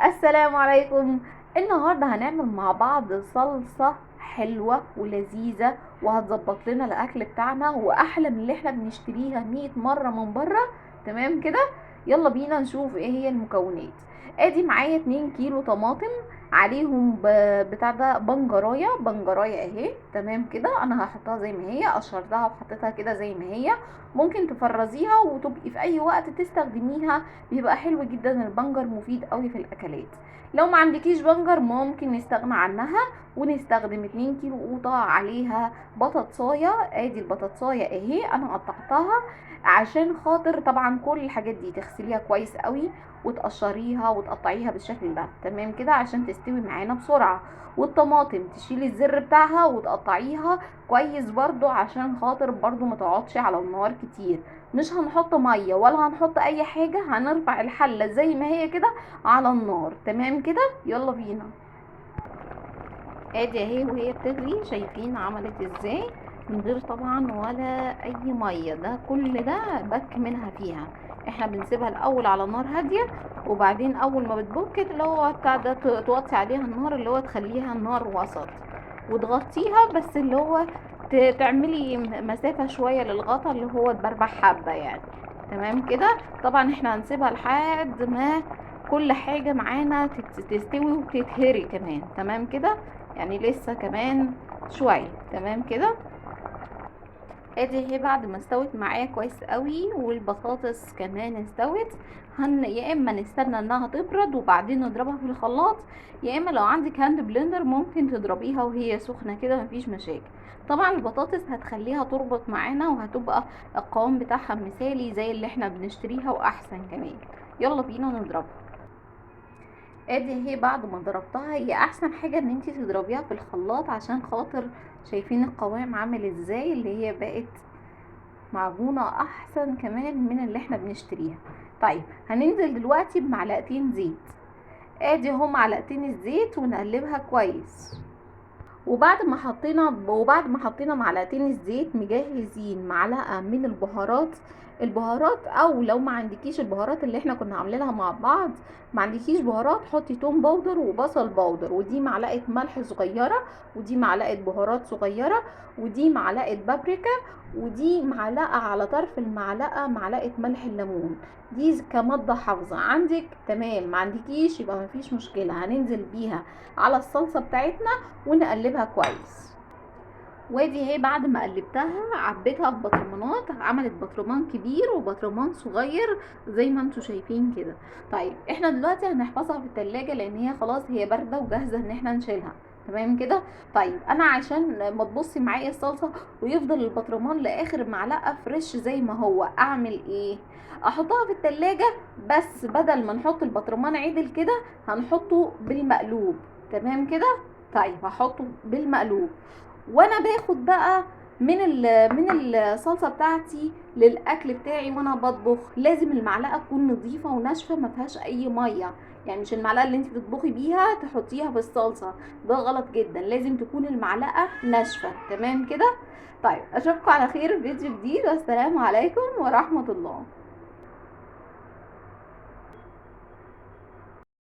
السلام عليكم. النهارده هنعمل مع بعض صلصة حلوة ولذيذة وهتظبط لنا الاكل بتاعنا واحلى من اللي احنا بنشتريها 100 مرة من بره. تمام كده. يلا بينا نشوف ايه هي المكونات. ادي معايا 2 كيلو طماطم، عليهم بتاع ده بنجرايه اهي. تمام كده، انا هحطها زي ما هي، قشرتها وحطيتها كده زي ما هي. ممكن تفرزيها وتبقي في اي وقت تستخدميها، بيبقى حلو جدا. البنجر مفيد قوي في الاكلات. لو ما عندكيش بنجر ممكن نستغنى عنها ونستخدم 2 كيلو قوطة، عليها بطاطساية. ادي البطاطساية اهي، انا قطعتها عشان خاطر طبعا كل الحاجات دي تغسليها كويس قوي وتقشريها وتقطعيها بالشكل ده. تمام كده عشان تستوي معانا بسرعة. والطماطم تشيلي الزر بتاعها وتقطعيها كويس برضو عشان خاطر برضو ما تقعدش على النار كتير. مش هنحط ميه ولا هنحط اي حاجة، هنرفع الحلة زي ما هي كده على النار. تمام كده، يلا بينا. ادي اهي وهي بتغلي، شايفين عملت ازاي من غير طبعا ولا اي ميه. ده كل ده بك منها فيها. احنا بنسيبها الاول على نار هاديه، وبعدين اول ما بتبك اللي هو بتاع ده توطي عليها النار، اللي هو تخليها النار وسط وتغطيها، بس اللي هو تعملي مسافه شويه للغطا اللي هو تبربع حبه يعني. تمام كده. طبعا احنا هنسيبها لحد ما كل حاجه معانا تستوي وتتهري كمان. تمام كده، يعني لسه كمان شويه. تمام كده. ادي اهي بعد ما استوت معايا كويس قوي والبطاطس كمان استوت، يا اما نستنى انها تبرد وبعدين نضربها في الخلاط، يا اما لو عندك هاند بلندر ممكن تضربيها وهي سخنه كده، مفيش مشاكل. طبعا البطاطس هتخليها تربط معانا وهتبقى القوام بتاعها مثالي زي اللي احنا بنشتريها واحسن كمان. يلا بينا نضربها. ادي اهي بعد ما ضربتها، هي احسن حاجة ان انتي تضربيها في الخلاط عشان خاطر شايفين القوام عامل ازاي، اللي هي بقت معجونة احسن كمان من اللي احنا بنشتريها. طيب هننزل دلوقتي بمعلقتين زيت. ادي اهو معلقتين الزيت ونقلبها كويس. وبعد ما حطينا معلقتين الزيت، مجهزين معلقه من البهارات او لو ما عندكيش البهارات اللي احنا كنا عاملينها مع بعض، ما عندكيش بهارات، حطي توم باودر وبصل باودر، ودي معلقه ملح صغيره، ودي معلقه بهارات صغيره، ودي معلقه بابريكا، ودي معلقه على طرف المعلقه معلقه ملح الليمون. دي كمادة حافظة عندك. تمام، ما عندكيش يبقى مفيش مشكلة، هننزل بيها على الصلصة بتاعتنا ونقلبها كويس. وادي اهي بعد ما قلبتها عبيتها في بطرمانات، عملت بطرمان كبير وبطرمان صغير زي ما انتوا شايفين كده. طيب احنا دلوقتي هنحفظها في التلاجة لان هي خلاص هي باردة وجاهزة ان احنا نشيلها. تمام كده. طيب انا عشان ما تبصي معايا الصلصة ويفضل البطرمان لاخر معلقة فريش زي ما هو، اعمل ايه؟ احطها في التلاجة، بس بدل ما نحط البطرمان عدل كده هنحطه بالمقلوب. تمام كده. طيب هحطه بالمقلوب، وانا باخد بقى من الصلصه بتاعتي للاكل بتاعي. وانا بطبخ لازم المعلقه تكون نظيفه وناشفه ما فيهاش اي ميه، يعني مش المعلقه اللي انت بتطبخي بيها تحطيها في الصلصه، ده غلط جدا. لازم تكون المعلقه ناشفه. تمام كده. طيب اشوفكم على خير في فيديو جديد، والسلام عليكم ورحمه الله.